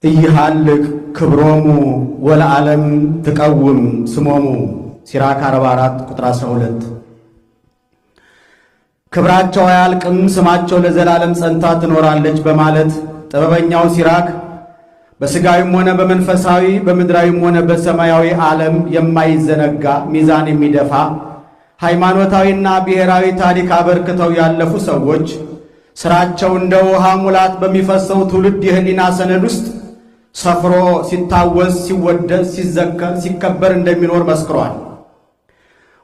ኢይሃልቅ ክብሮሙ ወለዓለም ትቀውም ስሞሙ ሲራክ 44 ቁጥር 12። ክብራቸው አያልቅም ስማቸው ለዘላለም ጸንታ ትኖራለች በማለት ጥበበኛው ሲራክ በሥጋዊም ሆነ በመንፈሳዊ በምድራዊም ሆነ በሰማያዊ ዓለም የማይዘነጋ ሚዛን የሚደፋ ሃይማኖታዊና ብሔራዊ ታሪክ አበርክተው ያለፉ ሰዎች ሥራቸው እንደ ውሃ ሙላት በሚፈሰው ትውልድ የህሊና ሰነድ ውስጥ ሰፍሮ ሲታወስ ሲወደስ ሲዘከር ሲከበር እንደሚኖር መስክሯል።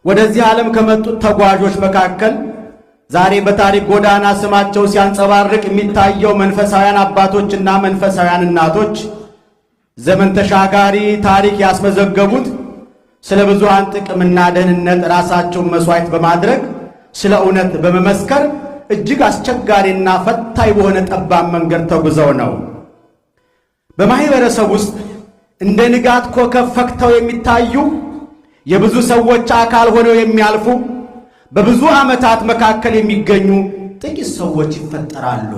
ወደዚህ ዓለም ከመጡት ተጓዦች መካከል ዛሬ በታሪክ ጎዳና ስማቸው ሲያንጸባርቅ የሚታየው መንፈሳውያን አባቶችና መንፈሳውያን እናቶች ዘመን ተሻጋሪ ታሪክ ያስመዘገቡት ስለ ብዙሃን ጥቅምና ደህንነት ራሳቸውን መስዋዕት በማድረግ ስለ እውነት በመመስከር እጅግ አስቸጋሪና ፈታኝ በሆነ ጠባብ መንገድ ተጉዘው ነው። በማህበረሰብ ውስጥ እንደ ንጋት ኮከብ ፈክተው የሚታዩ የብዙ ሰዎች አካል ሆነው የሚያልፉ በብዙ ዓመታት መካከል የሚገኙ ጥቂት ሰዎች ይፈጠራሉ።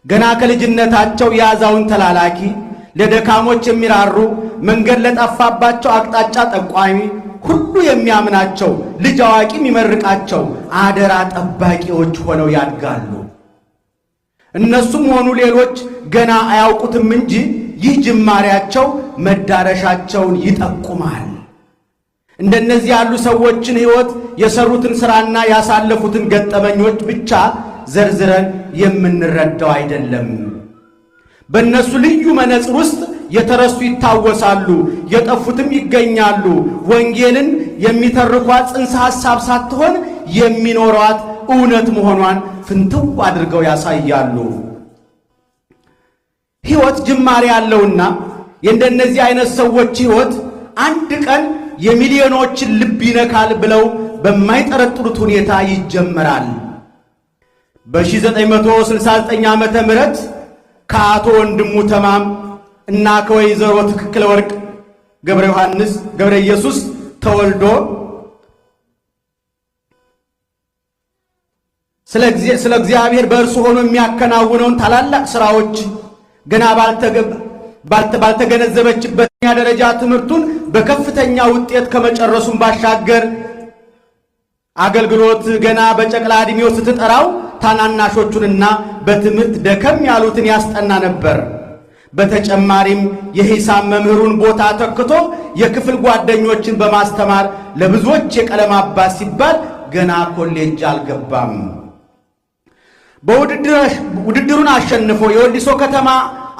ገና ከልጅነታቸው የአዛውን ተላላኪ፣ ለደካሞች የሚራሩ፣ መንገድ ለጠፋባቸው አቅጣጫ ጠቋሚ፣ ሁሉ የሚያምናቸው፣ ልጅ አዋቂ የሚመርቃቸው አደራ ጠባቂዎች ሆነው ያድጋሉ። እነሱም ሆኑ ሌሎች ገና አያውቁትም እንጂ ይህ ጅማሬያቸው መዳረሻቸውን ይጠቁማል። እንደነዚህ ያሉ ሰዎችን ሕይወት የሰሩትን ሥራና ያሳለፉትን ገጠመኞች ብቻ ዘርዝረን የምንረዳው አይደለም። በእነሱ ልዩ መነጽር ውስጥ የተረሱ ይታወሳሉ፣ የጠፉትም ይገኛሉ። ወንጌልን የሚተርኳት ጽንሰ ሐሳብ ሳትሆን የሚኖሯት እውነት መሆኗን ፍንትው አድርገው ያሳያሉ። ሕይወት ጅማሬ ያለውና የእንደነዚህ አይነት ሰዎች ሕይወት አንድ ቀን የሚሊዮኖችን ልብ ይነካል ብለው በማይጠረጥሩት ሁኔታ ይጀመራል። በ1969 ዓመተ ምህረት ከአቶ ወንድሙ ተማም እና ከወይዘሮ ትክክለ ወርቅ ገብረ ዮሐንስ ገብረ ኢየሱስ ተወልዶ ስለ እግዚአብሔር በእርሱ ሆኖ የሚያከናውነውን ታላላቅ ሥራዎች ገና ባልተገነዘበችበት ደረጃ ትምህርቱን በከፍተኛ ውጤት ከመጨረሱም ባሻገር አገልግሎት ገና በጨቅላ ዕድሜው ስትጠራው ታናናሾቹንና በትምህርት ደከም ያሉትን ያስጠና ነበር። በተጨማሪም የሂሳብ መምህሩን ቦታ ተክቶ የክፍል ጓደኞችን በማስተማር ለብዙዎች የቀለም አባት ሲባል ገና ኮሌጅ አልገባም። ውድድሩን አሸንፎ የወሊሶ ከተማ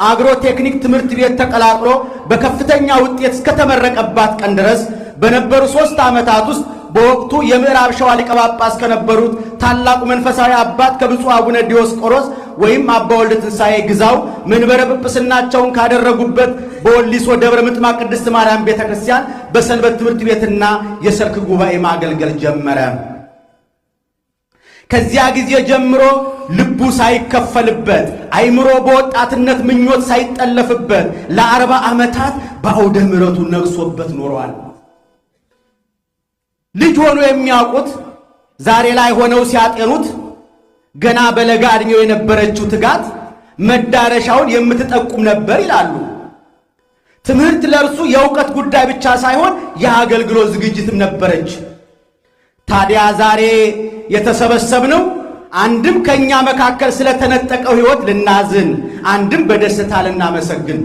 አግሮ ቴክኒክ ትምህርት ቤት ተቀላቅሎ በከፍተኛ ውጤት እስከተመረቀባት ቀን ድረስ በነበሩ 3 ዓመታት ውስጥ በወቅቱ የምዕራብ ሸዋ ሊቀ ጳጳስ ከነበሩት ታላቁ መንፈሳዊ አባት ከብፁዕ አቡነ ዲዮስቆሮስ ወይም አባ ወልደ ትንሣኤ ግዛው መንበረ ጵጵስናቸውን ካደረጉበት በወሊሶ ደብረ ምጥማቅ ቅድስት ማርያም ቤተክርስቲያን በሰንበት ትምህርት ቤትና የሰርክ ጉባኤ ማገልገል ጀመረ። ከዚያ ጊዜ ጀምሮ ልቡ ሳይከፈልበት አይምሮ በወጣትነት ምኞት ሳይጠለፍበት ለ40 ዓመታት በአውደ ምሕረቱ ነግሶበት ኖሯል። ልጅ ሆኖ የሚያውቁት ዛሬ ላይ ሆነው ሲያጤኑት ገና በለጋ ዕድሜው የነበረችው ትጋት መዳረሻውን የምትጠቁም ነበር ይላሉ። ትምህርት ለእርሱ የእውቀት ጉዳይ ብቻ ሳይሆን የአገልግሎት ዝግጅትም ነበረች። ታዲያ ዛሬ የተሰበሰብነው አንድም ከኛ መካከል ስለተነጠቀው ሕይወት ልናዝን፣ አንድም በደስታ ልናመሰግን።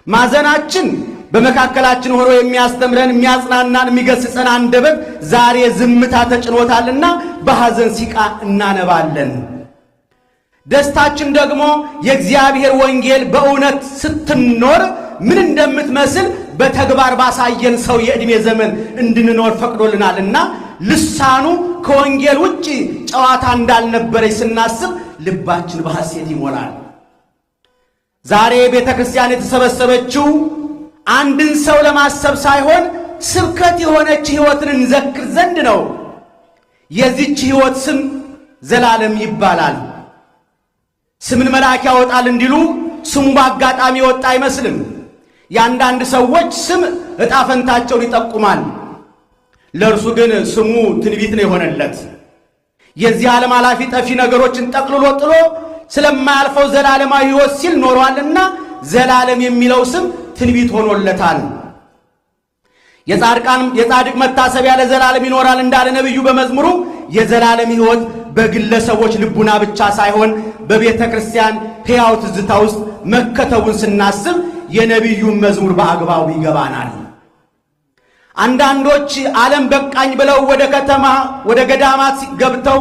ማዘናችን በመካከላችን ሆኖ የሚያስተምረን የሚያጽናናን የሚገስጸን አንደበት ዛሬ ዝምታ ተጭኖታልና በሐዘን ሲቃ እናነባለን። ደስታችን ደግሞ የእግዚአብሔር ወንጌል በእውነት ስትኖር ምን እንደምትመስል በተግባር ባሳየን ሰው የዕድሜ ዘመን እንድንኖር ፈቅዶልናልና ልሳኑ ከወንጌል ውጪ ጨዋታ እንዳልነበረች ስናስብ ልባችን በሐሴት ይሞላል። ዛሬ ቤተ ክርስቲያን የተሰበሰበችው አንድን ሰው ለማሰብ ሳይሆን ስብከት የሆነች ሕይወትን እንዘክር ዘንድ ነው። የዚች ሕይወት ስም ዘላለም ይባላል። ስምን መልአክ ያወጣል እንዲሉ ስሙ በአጋጣሚ የወጣ አይመስልም። የአንዳንድ ሰዎች ስም ዕጣ ፈንታቸውን ይጠቁማል። ለእርሱ ግን ስሙ ትንቢት ነው የሆነለት። የዚህ ዓለም ኃላፊ ጠፊ ነገሮችን ጠቅልሎ ጥሎ ስለማያልፈው ዘላለማዊ ሕይወት ሲል ኖሯልና ዘላለም የሚለው ስም ትንቢት ሆኖለታል። የጻድቅ መታሰቢያ ለዘላለም ይኖራል እንዳለ ነብዩ በመዝሙሩ የዘላለም ሕይወት በግለሰቦች ልቡና ብቻ ሳይሆን በቤተ ክርስቲያን ሕያው ትዝታ ውስጥ መከተቡን ስናስብ የነብዩን መዝሙር በአግባቡ ይገባናል። አንዳንዶች ዓለም በቃኝ ብለው ወደ ከተማ ወደ ገዳማት ገብተው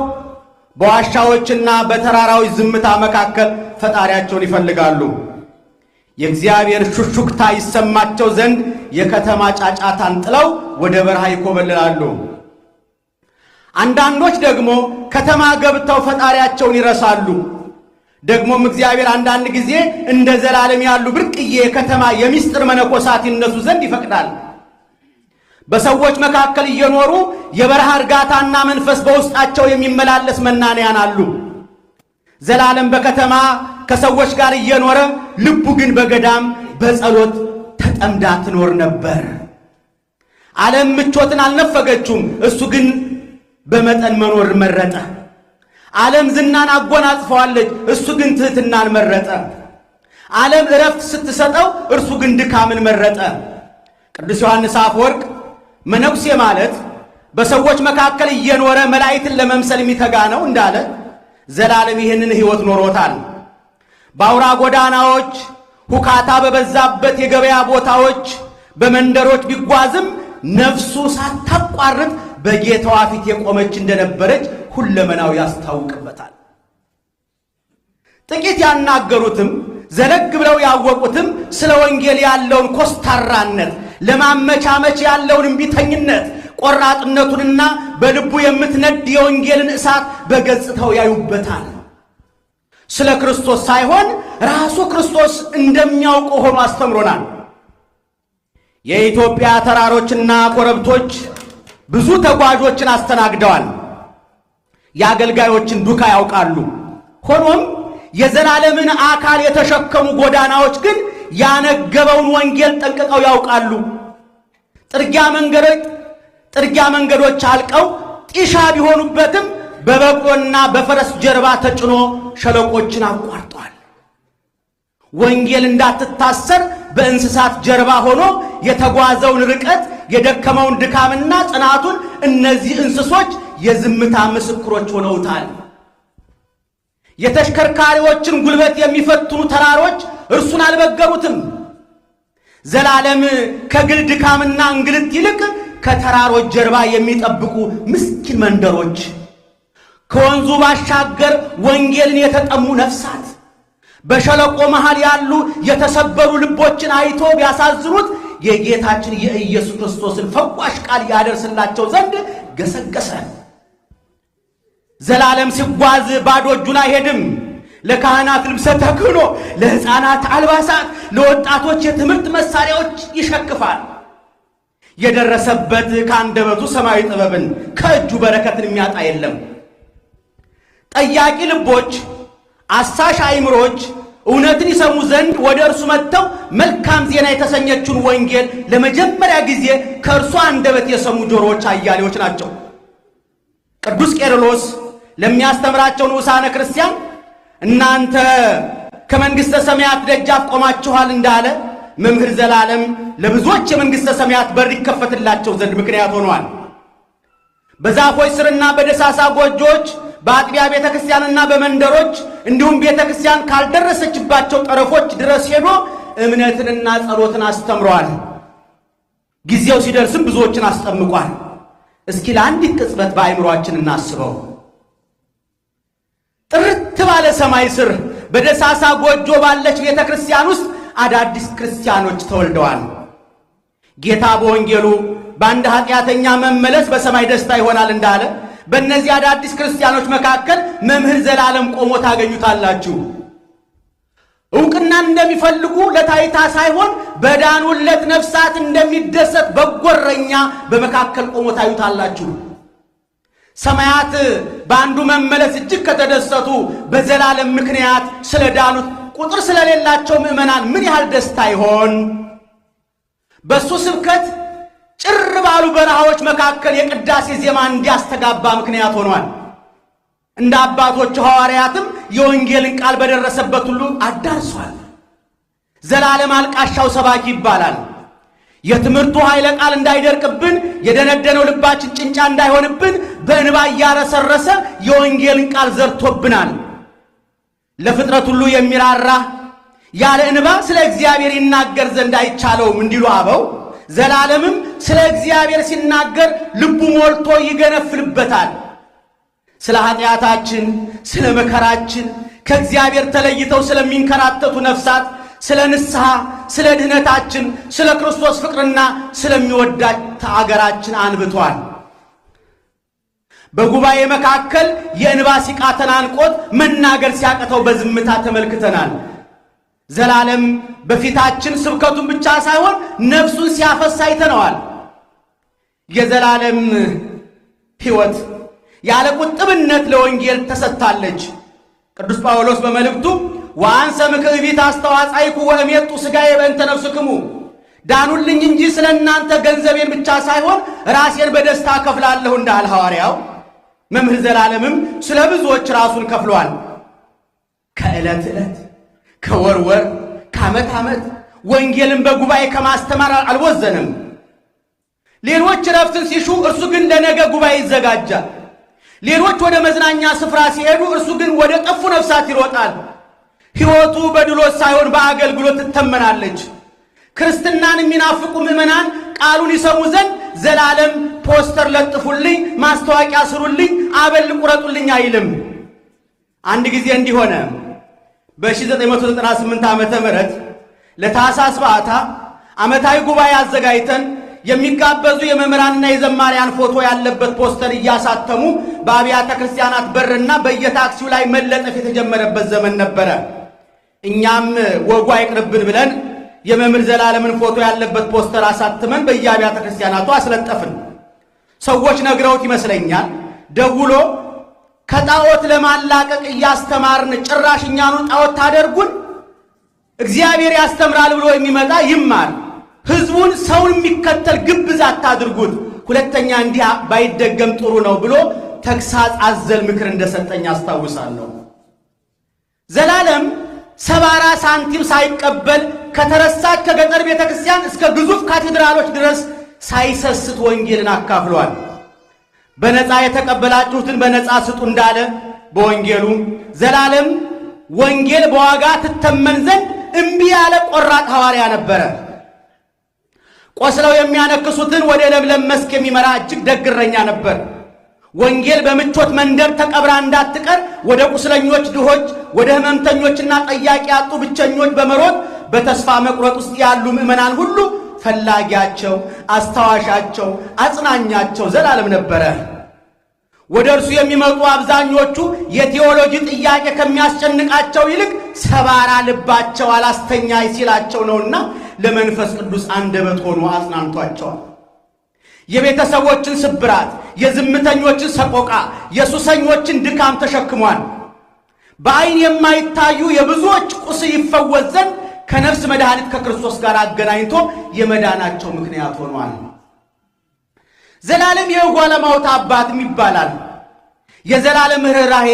በዋሻዎችና በተራራዎች ዝምታ መካከል ፈጣሪያቸውን ይፈልጋሉ። የእግዚአብሔር ሹክሹክታ ይሰማቸው ዘንድ የከተማ ጫጫታን ጥለው ወደ በረሃ ይኮበልላሉ። አንዳንዶች ደግሞ ከተማ ገብተው ፈጣሪያቸውን ይረሳሉ። ደግሞም እግዚአብሔር አንዳንድ ጊዜ እንደ ዘላለም ያሉ ብርቅዬ የከተማ የሚስጥር መነኮሳት ይነሱ ዘንድ ይፈቅዳል። በሰዎች መካከል እየኖሩ የበረሃ እርጋታና መንፈስ በውስጣቸው የሚመላለስ መናንያን አሉ። ዘላለም በከተማ ከሰዎች ጋር እየኖረ ልቡ ግን በገዳም በጸሎት ተጠምዳ ትኖር ነበር። ዓለም ምቾትን አልነፈገችውም፣ እሱ ግን በመጠን መኖር መረጠ። ዓለም ዝናን አጎናጽፈዋለች፣ እሱ ግን ትሕትናን መረጠ። ዓለም እረፍት ስትሰጠው፣ እርሱ ግን ድካምን መረጠ። ቅዱስ ዮሐንስ አፈወርቅ መነኩሴ ማለት በሰዎች መካከል እየኖረ መላእክትን ለመምሰል የሚተጋ ነው እንዳለ ዘላለም ይህንን ሕይወት ኖሮታል። በአውራ ጎዳናዎች ሁካታ በበዛበት የገበያ ቦታዎች በመንደሮች ቢጓዝም ነፍሱ ሳታቋርጥ በጌታዋ ፊት የቆመች እንደነበረች ሁለመናው ያስታውቅበታል። ጥቂት ያናገሩትም ዘለግ ብለው ያወቁትም ስለ ወንጌል ያለውን ኮስታራነት፣ ለማመቻመች ያለውን እምቢተኝነት፣ ቆራጥነቱንና በልቡ የምትነድ የወንጌልን እሳት በገጽታው ያዩበታል። ስለ ክርስቶስ ሳይሆን ራሱ ክርስቶስ እንደሚያውቀው ሆኖ አስተምሮናል። የኢትዮጵያ ተራሮችና ኮረብቶች ብዙ ተጓዦችን አስተናግደዋል። የአገልጋዮችን ዱካ ያውቃሉ። ሆኖም የዘላለምን አካል የተሸከሙ ጎዳናዎች ግን ያነገበውን ወንጌል ጠንቅቀው ያውቃሉ። ጥርጊያ መንገዶች አልቀው ጢሻ ቢሆኑበትም በበቅሎና በፈረስ ጀርባ ተጭኖ ሸለቆችን አቋርጧል። ወንጌል እንዳትታሰር በእንስሳት ጀርባ ሆኖ የተጓዘውን ርቀት የደከመውን ድካምና ጽናቱን እነዚህ እንስሶች የዝምታ ምስክሮች ሆነውታል። የተሽከርካሪዎችን ጉልበት የሚፈትኑ ተራሮች እርሱን አልበገሩትም። ዘላለም ከግል ድካምና እንግልት ይልቅ ከተራሮች ጀርባ የሚጠብቁ ምስኪን መንደሮች፣ ከወንዙ ባሻገር ወንጌልን የተጠሙ ነፍሳት፣ በሸለቆ መሃል ያሉ የተሰበሩ ልቦችን አይቶ ቢያሳዝኑት የጌታችን የኢየሱስ ክርስቶስን ፈዋሽ ቃል ያደርስላቸው ዘንድ ገሰገሰ። ዘላለም ሲጓዝ ባዶ እጁን አይሄድም። ለካህናት ልብሰ ተክህኖ፣ ለሕፃናት አልባሳት፣ ለወጣቶች የትምህርት መሳሪያዎች ይሸክፋል። የደረሰበት ከአንደበቱ ሰማያዊ ጥበብን ከእጁ በረከትን የሚያጣ የለም። ጠያቂ ልቦች፣ አሳሽ አእምሮች እውነትን ይሰሙ ዘንድ ወደ እርሱ መጥተው መልካም ዜና የተሰኘችውን ወንጌል ለመጀመሪያ ጊዜ ከእርሱ አንደበት የሰሙ ጆሮዎች አያሌዎች ናቸው። ቅዱስ ቄርሎስ ለሚያስተምራቸው ንዑሳነ ክርስቲያን እናንተ ከመንግሥተ ሰማያት ደጃፍ ቆማችኋል እንዳለ መምህር ዘላለም ለብዙዎች የመንግሥተ ሰማያት በር ይከፈትላቸው ዘንድ ምክንያት ሆኗል። በዛፎች ስርና በደሳሳ ጎጆች፣ በአጥቢያ ቤተ ክርስቲያንና በመንደሮች እንዲሁም ቤተ ክርስቲያን ካልደረሰችባቸው ጠረፎች ድረስ ሄዶ እምነትንና ጸሎትን አስተምሯል። ጊዜው ሲደርስም ብዙዎችን አስጠምቋል። እስኪ ለአንዲት ቅጽበት በአእምሮአችን እናስበው። ጥርት ባለ ሰማይ ስር በደሳሳ ጎጆ ባለች ቤተ ክርስቲያን ውስጥ አዳዲስ ክርስቲያኖች ተወልደዋል። ጌታ በወንጌሉ በአንድ ኃጢአተኛ መመለስ በሰማይ ደስታ ይሆናል እንዳለ በእነዚህ አዳዲስ ክርስቲያኖች መካከል መምህር ዘላለም ቆሞ ታገኙታላችሁ። ዕውቅናን እንደሚፈልጉ ለታይታ ሳይሆን በዳኑለት ነፍሳት እንደሚደሰት በጎ እረኛ በመካከል ቆሞ ታዩታላችሁ። ሰማያት በአንዱ መመለስ እጅግ ከተደሰቱ በዘላለም ምክንያት ስለ ዳኑት ቁጥር ስለሌላቸው ምዕመናን ምን ያህል ደስታ ይሆን? በሱ ስብከት ጭር ባሉ በረሃዎች መካከል የቅዳሴ ዜማ እንዲያስተጋባ ምክንያት ሆኗል። እንደ አባቶቹ ሐዋርያትም የወንጌልን ቃል በደረሰበት ሁሉ አዳርሷል። ዘላለም አልቃሻው ሰባኪ ይባላል። የትምህርቱ ኃይለ ቃል እንዳይደርቅብን፣ የደነደነው ልባችን ጭንጫ እንዳይሆንብን በእንባ እያረሰረሰ የወንጌልን ቃል ዘርቶብናል። ለፍጥረት ሁሉ የሚራራ ያለ እንባ ስለ እግዚአብሔር ይናገር ዘንድ አይቻለውም እንዲሉ አበው፣ ዘላለምም ስለ እግዚአብሔር ሲናገር ልቡ ሞልቶ ይገነፍልበታል። ስለ ኃጢአታችን፣ ስለ መከራችን፣ ከእግዚአብሔር ተለይተው ስለሚንከራተቱ ነፍሳት፣ ስለ ንስሐ፣ ስለ ድህነታችን፣ ስለ ክርስቶስ ፍቅርና ስለሚወዳት አገራችን አንብቷል። በጉባኤ መካከል የእንባ ሲቃ ተናንቆት መናገር ሲያቅተው በዝምታ ተመልክተናል። ዘላለም በፊታችን ስብከቱን ብቻ ሳይሆን ነፍሱን ሲያፈስ አይተነዋል። የዘላለም ሕይወት ያለ ቁጥብነት ለወንጌል ተሰጥታለች። ቅዱስ ጳውሎስ በመልእክቱ ወአንሰ ምክዕቢት አስተዋጻይኩ ወእሜጡ ሥጋዬ በእንተ ነፍስክሙ፣ ዳኑልኝ እንጂ ስለ እናንተ ገንዘቤን ብቻ ሳይሆን ራሴን በደስታ ከፍላለሁ እንዳለ ሐዋርያው፣ መምህር ዘላለምም ስለ ብዙዎች ራሱን ከፍሏል። ከዕለት ዕለት፣ ከወር ወር፣ ከዓመት ዓመት ወንጌልን በጉባኤ ከማስተማር አልወዘንም። ሌሎች ረፍትን ሲሹ እርሱ ግን ለነገ ጉባኤ ይዘጋጃል። ሌሎች ወደ መዝናኛ ስፍራ ሲሄዱ እርሱ ግን ወደ ጠፉ ነፍሳት ይሮጣል። ሕይወቱ በድሎት ሳይሆን በአገልግሎት ትተመናለች። ክርስትናን የሚናፍቁ ምዕመናን ቃሉን ይሰሙ ዘንድ ዘላለም ፖስተር ለጥፉልኝ፣ ማስታወቂያ ስሩልኝ፣ አበል ቁረጡልኝ አይልም። አንድ ጊዜ እንዲህ ሆነ። በ1998 ዓመተ ምህረት ለታኅሳስ በዓታ ዓመታዊ ጉባኤ አዘጋጅተን የሚጋበዙ የመምህራንና የዘማሪያን ፎቶ ያለበት ፖስተር እያሳተሙ በአብያተ ክርስቲያናት በርና በየታክሲው ላይ መለጠፍ የተጀመረበት ዘመን ነበረ። እኛም ወጉ አይቅርብን ብለን የመምህር ዘላለምን ፎቶ ያለበት ፖስተር አሳትመን በየአብያተ ክርስቲያናቱ አስለጠፍን። ሰዎች ነግረውት ይመስለኛል ደውሎ ከጣዖት ለማላቀቅ እያስተማርን ጭራሽ እኛኑ ጣዖት ታደርጉን፣ እግዚአብሔር ያስተምራል ብሎ የሚመጣ ይማር፣ ሕዝቡን ሰውን የሚከተል ግብዝ አታድርጉት፣ ሁለተኛ እንዲህ ባይደገም ጥሩ ነው ብሎ ተግሳጽ አዘል ምክር እንደሰጠኝ አስታውሳለሁ። ዘላለም 70 ሳንቲም ሳይቀበል ከተረሳች ከገጠር ቤተ ክርስቲያን እስከ ግዙፍ ካቴድራሎች ድረስ ሳይሰስት ወንጌልን አካፍሏል። በነፃ የተቀበላችሁትን በነፃ ስጡ እንዳለ በወንጌሉ ዘላለም ወንጌል በዋጋ ትተመን ዘንድ እምቢ ያለ ቆራጥ ሐዋርያ ነበረ። ቆስለው የሚያነክሱትን ወደ ለምለም መስክ የሚመራ እጅግ ደግ እረኛ ነበር። ወንጌል በምቾት መንደር ተቀብራ እንዳትቀር ወደ ቁስለኞች ድሆች፣ ወደ ሕመምተኞችና ጠያቂ ያጡ ብቸኞች በመሮጥ በተስፋ መቁረጥ ውስጥ ያሉ ምዕመናን ሁሉ ፈላጊያቸው፣ አስታዋሻቸው፣ አጽናኛቸው ዘላለም ነበረ። ወደ እርሱ የሚመጡ አብዛኞቹ የቴዎሎጂ ጥያቄ ከሚያስጨንቃቸው ይልቅ ሰባራ ልባቸው አላስተኛ ሲላቸው ነውና ለመንፈስ ቅዱስ አንደበት ሆኖ አጽናንቷቸዋል። የቤተሰቦችን ስብራት፣ የዝምተኞችን ሰቆቃ፣ የሱሰኞችን ድካም ተሸክሟል። በዓይን የማይታዩ የብዙዎች ቁስል ይፈወስ ዘንድ ከነፍስ መድኃኒት ከክርስቶስ ጋር አገናኝቶ የመዳናቸው ምክንያት ሆኗል። ዘላለም የጓለማውታ አባትም ይባላል። የዘላለም ርኅራኄ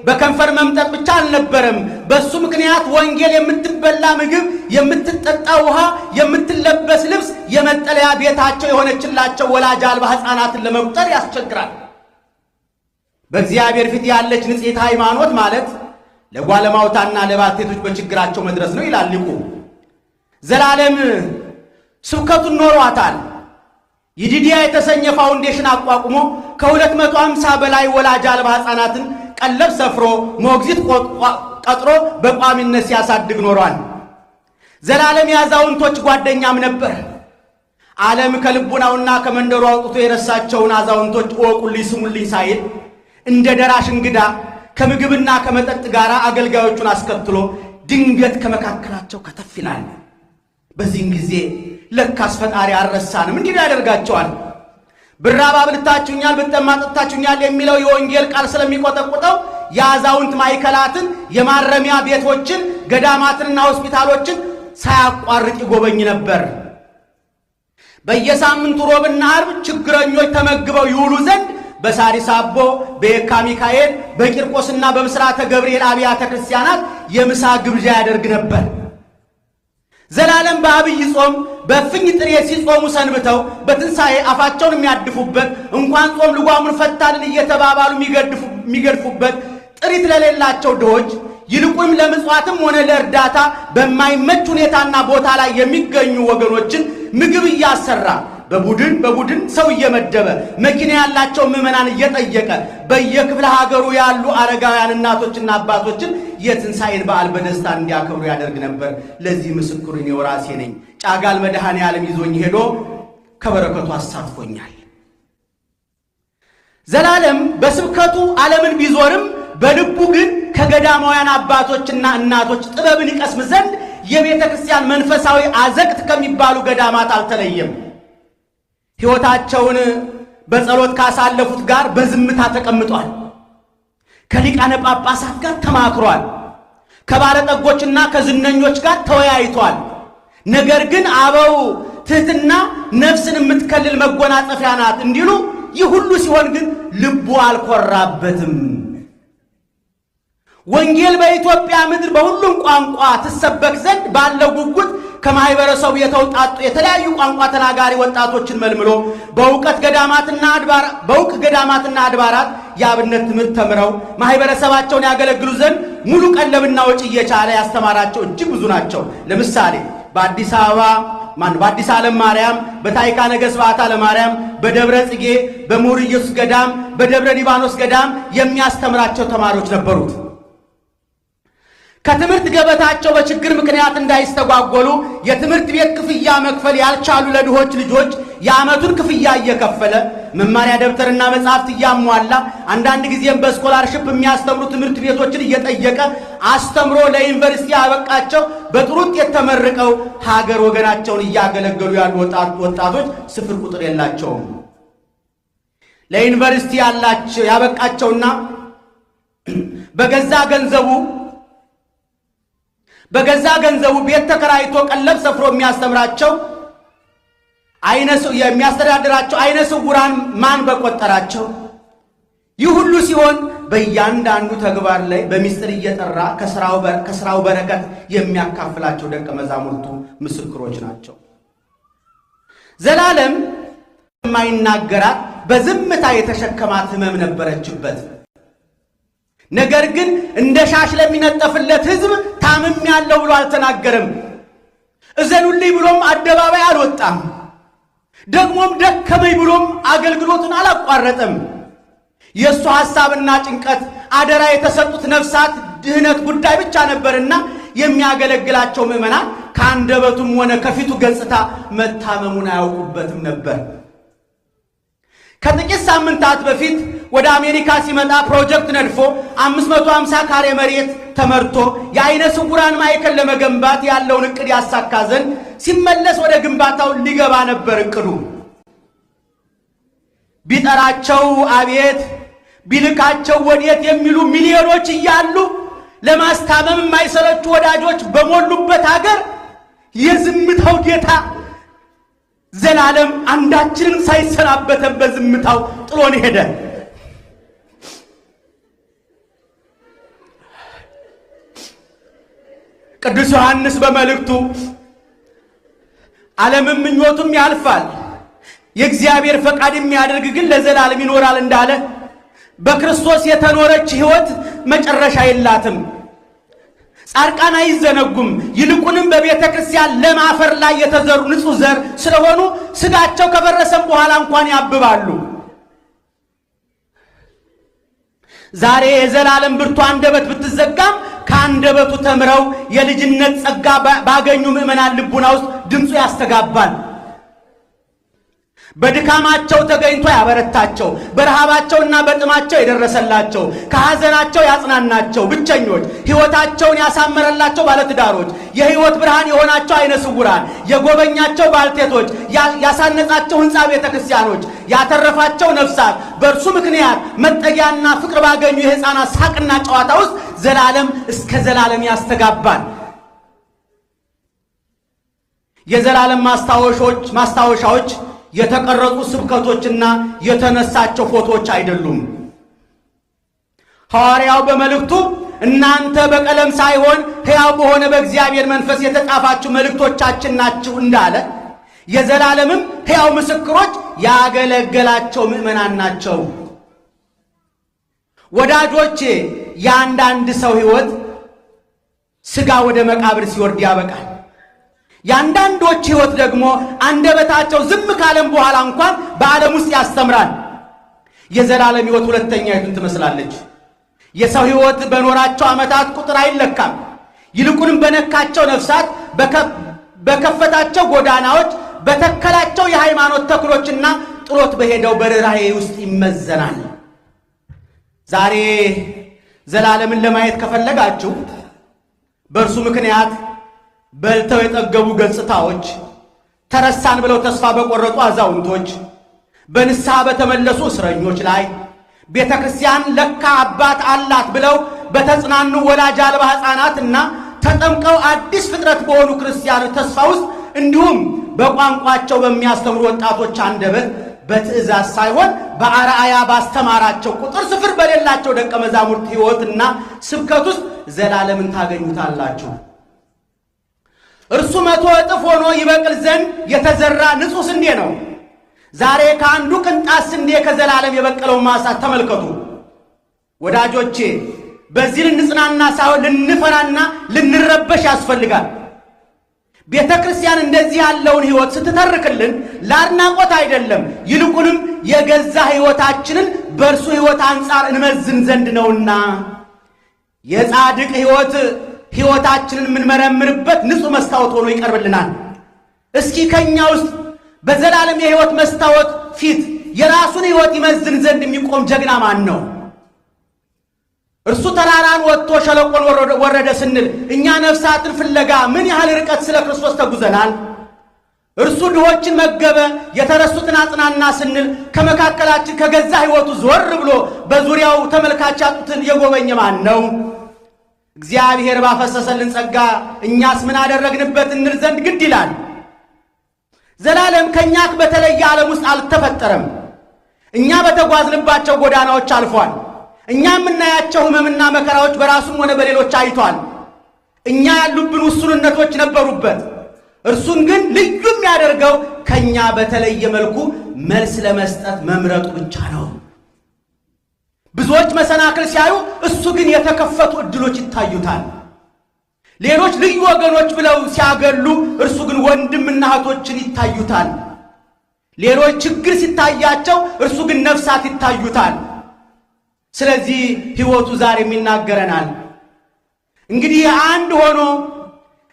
በከንፈር መምጠጥ ብቻ አልነበረም። በሱ ምክንያት ወንጌል የምትበላ ምግብ፣ የምትጠጣ ውሃ፣ የምትለበስ ልብስ፣ የመጠለያ ቤታቸው የሆነችላቸው ወላጅ አልባ ሕፃናትን ለመቁጠር ያስቸግራል። በእግዚአብሔር ፊት ያለች ንጽሕት ሃይማኖት ማለት ለጓለማውታና ለባልቴቶች በችግራቸው መድረስ ነው ይላል ሊቁ። ዘላለም ስብከቱን ኖሯታል። ይዲዲያ የተሰኘ ፋውንዴሽን አቋቁሞ ከ250 በላይ ወላጅ አልባ ሕፃናትን ቀለብ ሰፍሮ ሞግዚት ቀጥሮ በቋሚነት ሲያሳድግ ኖሯል። ዘላለም የአዛውንቶች ጓደኛም ነበር። ዓለም ከልቡናውና ከመንደሩ አውጥቶ የረሳቸውን አዛውንቶች እወቁልኝ ስሙልኝ ሳይል እንደ ደራሽ እንግዳ ከምግብና ከመጠጥ ጋር አገልጋዮቹን አስከትሎ ድንገት ከመካከላቸው ከተፍ ይላል። በዚህም ጊዜ ለካስ ፈጣሪ አልረሳንም እንዲህ ያደርጋቸዋል። ብራብ አብልታችሁኛል፣ ብጠማ ጠጥታችሁኛል የሚለው የወንጌል ቃል ስለሚቆጠቁጠው የአዛውንት ማዕከላትን፣ የማረሚያ ቤቶችን፣ ገዳማትንና ሆስፒታሎችን ሳያቋርጥ ይጎበኝ ነበር። በየሳምንቱ ሮብና ዓርብ ችግረኞች ተመግበው ይውሉ ዘንድ በሳሪስ አቦ፣ በየካ ሚካኤል፣ በቂርቆስና በምስራተ ገብርኤል አብያተ ክርስቲያናት የምሳ ግብዣ ያደርግ ነበር። ዘላለም በአብይ ጾም በፍኝ ጥሬ ሲጾሙ ሰንብተው በትንሣኤ አፋቸውን የሚያድፉበት እንኳን ጾም ልጓሙን ፈታልን እየተባባሉ የሚገድፉበት ጥሪት ለሌላቸው ድሆች ይልቁንም ለምጽዋትም ሆነ ለእርዳታ በማይመች ሁኔታና ቦታ ላይ የሚገኙ ወገኖችን ምግብ እያሰራ በቡድን ሰው እየመደበ መኪና ያላቸው ምዕመናን እየጠየቀ በየክፍለ ሀገሩ ያሉ አረጋውያን እናቶችና አባቶችን የትንሣኤን በዓል በደስታ እንዲያከብሩ ያደርግ ነበር። ለዚህ ምስክሩ እኔው ራሴ ነኝ። ጫጋል መድኃኔዓለም ይዞኝ ሄዶ ከበረከቱ አሳትፎኛል። ዘላለም በስብከቱ ዓለምን ቢዞርም በልቡ ግን ከገዳማውያን አባቶችና እናቶች ጥበብን ይቀስም ዘንድ የቤተ ክርስቲያን መንፈሳዊ አዘቅት ከሚባሉ ገዳማት አልተለየም። ሕይወታቸውን በጸሎት ካሳለፉት ጋር በዝምታ ተቀምጧል። ከሊቃነ ጳጳሳት ጋር ተማክሯል። ከባለጠጎችና ከዝነኞች ጋር ተወያይቷል። ነገር ግን አበው ትሕትና ነፍስን የምትከልል መጎናጸፊያ ናት እንዲሉ ይህ ሁሉ ሲሆን ግን ልቡ አልኮራበትም። ወንጌል በኢትዮጵያ ምድር በሁሉም ቋንቋ ትሰበክ ዘንድ ባለው ጉጉት ከማህበረሰቡ የተውጣጡ የተለያዩ ቋንቋ ተናጋሪ ወጣቶችን መልምሎ በእውቅ ገዳማትና አድባራት የአብነት ትምህርት ተምረው ማህበረሰባቸውን ያገለግሉ ዘንድ ሙሉ ቀለብና ወጪ እየቻለ ያስተማራቸው እጅግ ብዙ ናቸው። ለምሳሌ በአዲስ ዓለም ማርያም፣ በታይካ ነገሥት በዓታ ለማርያም፣ በደብረ ጽጌ፣ በምሁር ኢየሱስ ገዳም፣ በደብረ ሊባኖስ ገዳም የሚያስተምራቸው ተማሪዎች ነበሩት። ከትምህርት ገበታቸው በችግር ምክንያት እንዳይስተጓጎሉ የትምህርት ቤት ክፍያ መክፈል ያልቻሉ ለድሆች ልጆች የዓመቱን ክፍያ እየከፈለ መማሪያ ደብተርና መጻሕፍት እያሟላ አንዳንድ ጊዜም በስኮላርሺፕ የሚያስተምሩ ትምህርት ቤቶችን እየጠየቀ አስተምሮ ለዩኒቨርሲቲ ያበቃቸው በጥሩ ውጤት ተመርቀው ሀገር ወገናቸውን እያገለገሉ ያሉ ወጣቶች ስፍር ቁጥር የላቸውም። ለዩኒቨርሲቲ ያበቃቸውና በገዛ ገንዘቡ ቤት ተከራይቶ ቀለብ ሰፍሮ የሚያስተዳድራቸው አይነ ስውራን ማን በቆጠራቸው? ይህ ሁሉ ሲሆን በእያንዳንዱ ተግባር ላይ በሚስጥር እየጠራ ከስራው በረከት የሚያካፍላቸው ደቀ መዛሙርቱ ምስክሮች ናቸው። ዘላለም የማይናገራት በዝምታ የተሸከማት ሕመም ነበረችበት። ነገር ግን እንደ ሻሽ ለሚነጠፍለት ሕዝብ ታምም ያለው ብሎ አልተናገረም። እዘኑልኝ ብሎም አደባባይ አልወጣም። ደግሞም ደከመኝ ብሎም አገልግሎቱን አላቋረጠም። የእሱ ሐሳብና ጭንቀት አደራ የተሰጡት ነፍሳት ድህነት ጉዳይ ብቻ ነበርና የሚያገለግላቸው ምዕመናን ከአንደበቱም ሆነ ከፊቱ ገጽታ መታመሙን አያውቁበትም ነበር። ከጥቂት ሳምንታት በፊት ወደ አሜሪካ ሲመጣ ፕሮጀክት ነድፎ 550 ካሬ መሬት ተመርቶ የአይነ ስውራን ማዕከል ለመገንባት ያለውን እቅድ ያሳካ ዘንድ ሲመለስ ወደ ግንባታው ሊገባ ነበር እቅዱ። ቢጠራቸው አቤት ቢልካቸው ወዴት የሚሉ ሚሊዮኖች እያሉ ለማስታመም የማይሰለቹ ወዳጆች በሞሉበት ሀገር የዝምታው ጌታ ዘላለም አንዳችንን ሳይሰናበተን በዝምታው ጥሎን ሄደ። ቅዱስ ዮሐንስ በመልእክቱ ዓለምም ምኞቱም ያልፋል፣ የእግዚአብሔር ፈቃድ የሚያደርግ ግን ለዘላለም ይኖራል እንዳለ በክርስቶስ የተኖረች ሕይወት መጨረሻ የላትም። ጻድቃን አይዘነጉም። ይልቁንም በቤተ ክርስቲያን ለም አፈር ላይ የተዘሩ ንጹሕ ዘር ስለሆኑ ስጋቸው ከበረሰም በኋላ እንኳን ያብባሉ። ዛሬ የዘላለም ብርቱ አንደበት ብትዘጋም ከአንደበቱ ተምረው የልጅነት ጸጋ ባገኙ ምዕመናን ልቡና ውስጥ ድምፁ ያስተጋባል። በድካማቸው ተገኝቶ ያበረታቸው፣ በረሃባቸውና በጥማቸው የደረሰላቸው፣ ከሐዘናቸው ያጽናናቸው ብቸኞች፣ ሕይወታቸውን ያሳመረላቸው ባለትዳሮች፣ የሕይወት ብርሃን የሆናቸው አይነ ስውራን፣ የጎበኛቸው ባልቴቶች፣ ያሳነጻቸው ሕንፃ ቤተ ክርስቲያኖች፣ ያተረፋቸው ነፍሳት በእርሱ ምክንያት መጠጊያና ፍቅር ባገኙ የሕፃናት ሳቅና ጨዋታ ውስጥ ዘላለም እስከ ዘላለም ያስተጋባል። የዘላለም ማስታወሻዎች የተቀረጹ ስብከቶችና የተነሳቸው ፎቶዎች አይደሉም። ሐዋርያው በመልእክቱ እናንተ በቀለም ሳይሆን ሕያው በሆነ በእግዚአብሔር መንፈስ የተጻፋችሁ መልእክቶቻችን ናችሁ እንዳለ የዘላለምም ሕያው ምስክሮች ያገለገላቸው ምእመናን ናቸው። ወዳጆቼ የአንዳንድ ሰው ሕይወት ሥጋ ወደ መቃብር ሲወርድ ያበቃል። የአንዳንዶች ሕይወት ደግሞ አንደበታቸው ዝም ካለም በኋላ እንኳን በዓለም ውስጥ ያስተምራል። የዘላለም ሕይወት ሁለተኛይቱን ትመስላለች። የሰው ሕይወት በኖራቸው ዓመታት ቁጥር አይለካም። ይልቁንም በነካቸው ነፍሳት፣ በከፈታቸው ጎዳናዎች፣ በተከላቸው የሃይማኖት ተክሎችና ጥሎት በሄደው በርኅራኄ ውስጥ ይመዘናል። ዛሬ ዘላለምን ለማየት ከፈለጋችሁ በእርሱ ምክንያት በልተው የጠገቡ ገጽታዎች፣ ተረሳን ብለው ተስፋ በቆረጡ አዛውንቶች፣ በንስሐ በተመለሱ እስረኞች ላይ ቤተ ክርስቲያን ለካ አባት አላት ብለው በተጽናኑ ወላጅ አልባ ሕፃናትና ተጠምቀው አዲስ ፍጥረት በሆኑ ክርስቲያኖች ተስፋ ውስጥ እንዲሁም በቋንቋቸው በሚያስተምሩ ወጣቶች አንደበት በትእዛዝ ሳይሆን በአርአያ ባስተማራቸው ቁጥር ስፍር በሌላቸው ደቀ መዛሙርት ሕይወትና ስብከት ውስጥ ዘላለምን ታገኙታላችሁ። እርሱ 100 እጥፍ ሆኖ ይበቅል ዘንድ የተዘራ ንጹሕ ስንዴ ነው። ዛሬ ከአንዱ ቅንጣት ስንዴ ከዘላለም የበቀለው ማሳ ተመልከቱ። ወዳጆቼ በዚህ ልንጽናና ሳይሆን ልንፈራና ልንረበሽ ያስፈልጋል። ቤተ ክርስቲያን እንደዚህ ያለውን ሕይወት ስትተርክልን ለአድናቆት አይደለም፣ ይልቁንም የገዛ ሕይወታችንን በእርሱ ሕይወት አንጻር እንመዝን ዘንድ ነውና የጻድቅ ሕይወታችንን የምንመረምርበት ንጹሕ መስታወት ሆኖ ይቀርብልናል። እስኪ ከኛ ውስጥ በዘላለም የሕይወት መስታወት ፊት የራሱን ሕይወት ይመዝን ዘንድ የሚቆም ጀግና ማን ነው? እርሱ ተራራን ወጥቶ ሸለቆን ወረደ ስንል እኛ ነፍሳትን ፍለጋ ምን ያህል ርቀት ስለ ክርስቶስ ተጉዘናል? እርሱ ድሆችን መገበ፣ የተረሱትን አጽናና ስንል ከመካከላችን ከገዛ ሕይወቱ ዞር ብሎ በዙሪያው ተመልካች ያጡትን የጎበኘ ማን ነው? እግዚአብሔር ባፈሰሰልን ጸጋ እኛስ ምን አደረግንበት እንል ዘንድ ግድ ይላል። ዘላለም ከኛ በተለየ ዓለም ውስጥ አልተፈጠረም። እኛ በተጓዝንባቸው ጎዳናዎች አልፏል። እኛ የምናያቸው ሕመምና መከራዎች በራሱም ሆነ በሌሎች አይቷል። እኛ ያሉብን ውሱንነቶች ነበሩበት። እርሱን ግን ልዩ የሚያደርገው ከኛ በተለየ መልኩ መልስ ለመስጠት መምረጡ ብቻ ነው። ብዙዎች መሰናክል ሲያዩ፣ እሱ ግን የተከፈቱ ዕድሎች ይታዩታል። ሌሎች ልዩ ወገኖች ብለው ሲያገሉ፣ እርሱ ግን ወንድምና እህቶችን ይታዩታል። ሌሎች ችግር ሲታያቸው፣ እርሱ ግን ነፍሳት ይታዩታል። ስለዚህ ሕይወቱ ዛሬም ይናገረናል። እንግዲህ አንድ ሆኖ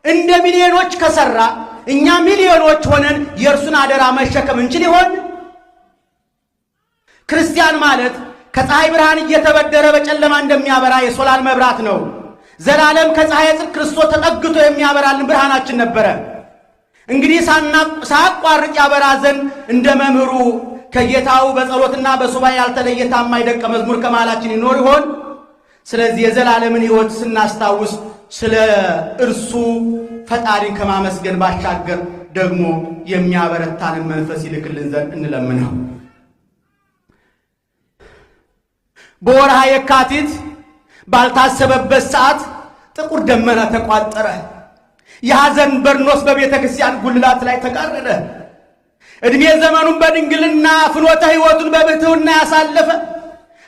እንደ ሚሊዮኖች ከሰራ እኛ ሚሊዮኖች ሆነን የእርሱን አደራ መሸከም እንችል ይሆን? ክርስቲያን ማለት ከፀሐይ ብርሃን እየተበደረ በጨለማ እንደሚያበራ የሶላር መብራት ነው። ዘላለም ከፀሐይ ጽድቅ ክርስቶስ ተጠግቶ የሚያበራልን ብርሃናችን ነበረ። እንግዲህ ሳያቋርጥ ያበራ ዘንድ እንደ መምህሩ ከጌታው በጸሎትና በሱባኤ ያልተለየ ታማኝ ደቀ መዝሙር ከመሃላችን ይኖር ይሆን? ስለዚህ የዘላለምን ሕይወት ስናስታውስ ስለ እርሱ ፈጣሪን ከማመስገን ባሻገር ደግሞ የሚያበረታንን መንፈስ ይልክልን ዘንድ እንለምነው። በወርሃ የካቲት ባልታሰበበት ሰዓት ጥቁር ደመና ተቋጠረ። የሐዘን በርኖስ በቤተ ክርስቲያን ጉልላት ላይ ተጋረደ። ዕድሜ ዘመኑን በድንግልና ፍኖተ ሕይወቱን በብሕትውና ያሳለፈ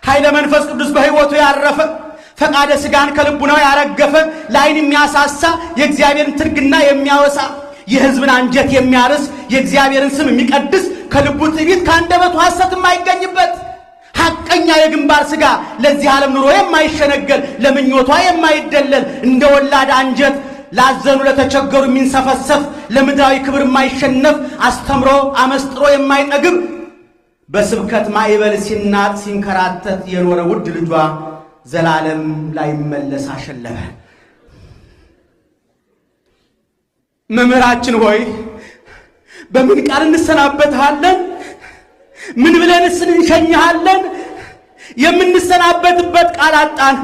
ኃይለ መንፈስ ቅዱስ በሕይወቱ ያረፈ ፈቃደ ሥጋን ከልቡናው ያረገፈ ለዓይን የሚያሳሳ የእግዚአብሔርን ትርግና የሚያወሳ የሕዝብን አንጀት የሚያርስ የእግዚአብሔርን ስም የሚቀድስ ከልቡ ትዕቢት ከአንደበቱ ሐሰት የማይገኝበት ሐቀኛ የግንባር ሥጋ ለዚህ ዓለም ኑሮ የማይሸነገል ለምኞቷ የማይደለል እንደ ወላድ አንጀት ላዘኑ ለተቸገሩ የሚንሰፈሰፍ ለምድራዊ ክብር የማይሸነፍ አስተምሮ አመስጥሮ የማይጠግብ በስብከት ማዕበል ሲናጥ ሲንከራተት የኖረ ውድ ልጇ ዘላለም ላይመለስ አሸለበ። መምህራችን ሆይ በምን ቃል እንሰናበትሃለን? ምን ብለንስ እንሸኝሃለን? የምንሰናበትበት ቃል አጣን።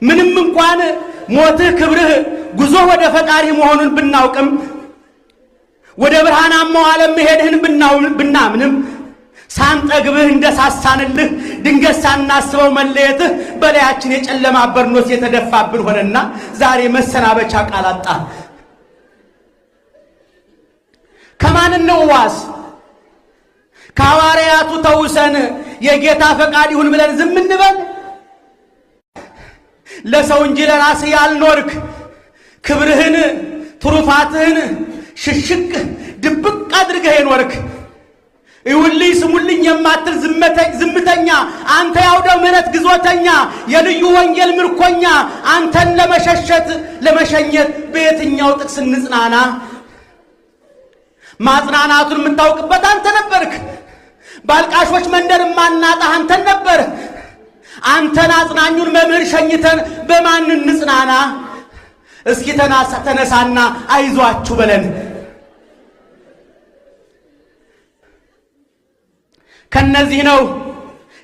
ምንም እንኳን ሞትህ ክብርህ ጉዞ ወደ ፈጣሪ መሆኑን ብናውቅም ወደ ብርሃናማው ዓለም መሄድህን ብናምንም ሳንጠግብህ እንደሳሳንልህ ድንገት ሳናስበው መለየትህ በላያችን የጨለማ በርኖስ የተደፋብን ሆነና ዛሬ መሰናበቻ ቃል አጣን። ከማን እንዋስ? ከሐዋርያቱ ተውሰን የጌታ ፈቃድ ይሁን ብለን ዝም እንበል? ለሰው እንጂ ለራስህ ያልኖርክ ክብርህን ትሩፋትህን ሽሽቅ ድብቅ አድርገህ የኖርክ ይውልኝ ስሙልኝ የማትል ዝምተኛ አንተ ያውደ ምሕረት ግዞተኛ የልዩ ወንጌል ምርኮኛ አንተን ለመሸኘት በየትኛው ጥቅስ እንጽናና? ማጽናናቱን የምታውቅበት አንተ ነበርክ። ባልቃሾች መንደር ማናጣህ አንተን ነበር። አንተን አጽናኙን መምህር ሸኝተን በማን እንጽናና? እስኪ ተነሳና አይዟችሁ በለን።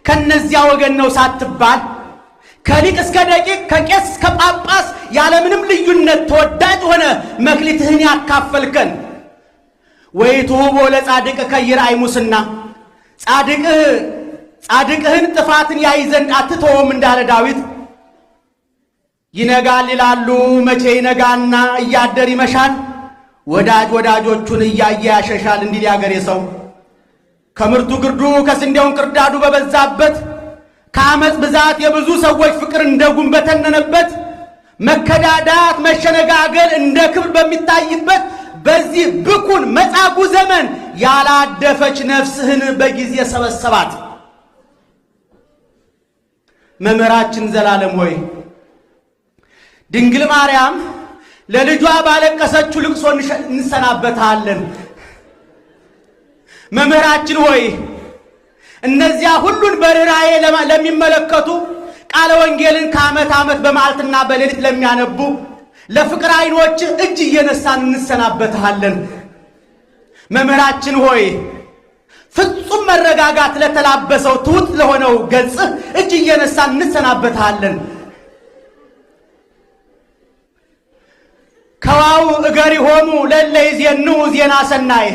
ከነዚያ ወገን ነው ሳትባል ከሊቅ እስከ ደቂቅ ከቄስ እስከ ጳጳስ ያለምንም ልዩነት ተወዳጅ ሆነ መክሊትህን ያካፈልከን ወይቱቦ ለጻድቅ ከይርአይ ሙስና ጻድቅህን ጥፋትን ያይ ዘንድ አትተውም እንዳለ ዳዊት። ይነጋል ይላሉ መቼ ይነጋና እያደር ይመሻል፣ ወዳጅ ወዳጆቹን እያየ ያሸሻል እንዲል ያገሬ ሰው። ከምርቱ ግርዱ ከስንዴው እንክርዳዱ በበዛበት ከአመፅ ብዛት የብዙ ሰዎች ፍቅር እንደ ጉም በተነነበት መከዳዳት መሸነጋገል እንደ ክብር በሚታይበት በዚህ ብኩን መጻጉዕ ዘመን ያላደፈች ነፍስህን በጊዜ ሰበሰባት። መምህራችን ዘላለም ሆይ ድንግል ማርያም ለልጇ ባለቀሰችው ልቅሶ እንሰናበታለን። መምህራችን ሆይ እነዚያ ሁሉን በርኅራኄ ለሚመለከቱ ቃለ ወንጌልን ከዓመት ዓመት በመዓልትና በሌሊት ለሚያነቡ ለፍቅር ዓይኖች እጅ እየነሳን እንሰናበታለን። መምህራችን ሆይ ፍጹም መረጋጋት ለተላበሰው ትሑት ለሆነው ገጽህ እጅ እየነሳን እንሰናበታለን። ከዋው እገሪሆሙ ለእለ ይዜንዉ ዜና ሰናይ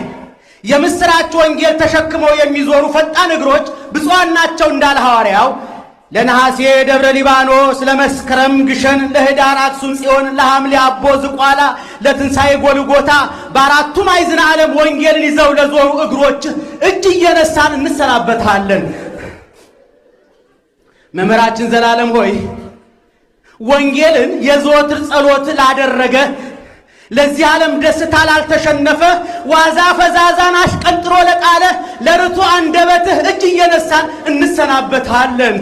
የምስራች ወንጌል ተሸክመው የሚዞሩ ፈጣን እግሮች ብፁዓን ናቸው እንዳለ ሐዋርያው። ለነሐሴ ደብረ ሊባኖስ፣ ለመስከረም ግሸን፣ ለህዳር አክሱም ጽዮን፣ ለሐምሌ አቦ ዝቋላ፣ ለትንሣኤ ጎልጎታ በአራቱ ማዕዘነ ዓለም ወንጌልን ይዘው ለዞሩ እግሮች እጅ እየነሳን እንሰናበታለን። መምህራችን ዘላለም ሆይ ወንጌልን የዘወትር ጸሎት ላደረገ ለዚህ ዓለም ደስታ ላልተሸነፈ ዋዛ ፈዛዛን አሽቀንጥሮ ለጣለ ለርቱ አንደበትህ እጅ እየነሳን እንሰናበታለን።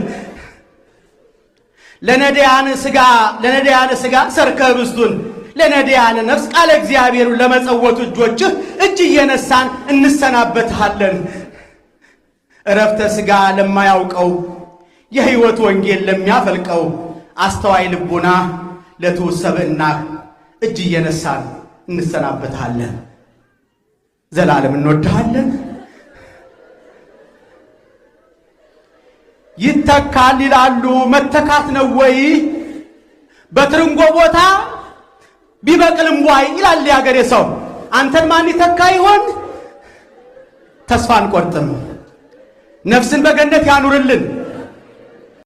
ለነዳያን ሥጋ ሠርከ ኅብስቱን ለነዳያን ነፍስ ቃለ እግዚአብሔር ለመጸወቱ እጆችህ እጅ እየነሳን እንሰናበታለን። ዕረፍተ ሥጋ ለማያውቀው የሕይወት ወንጌል ለሚያፈልቀው አስተዋይ ልቡና ለትሑት ሰብእናህ እጅ እየነሳን እንሰናበታለን። ዘላለም እንወድሃለን። ይተካል ይላሉ መተካት ነው ወይ? በትርንጎ ቦታ ቢበቅልም ዋይ ይላል ያገሬ ሰው። አንተን ማን ይተካ ይሆን? ተስፋ አንቆርጥም። ነፍስን በገነት ያኑርልን።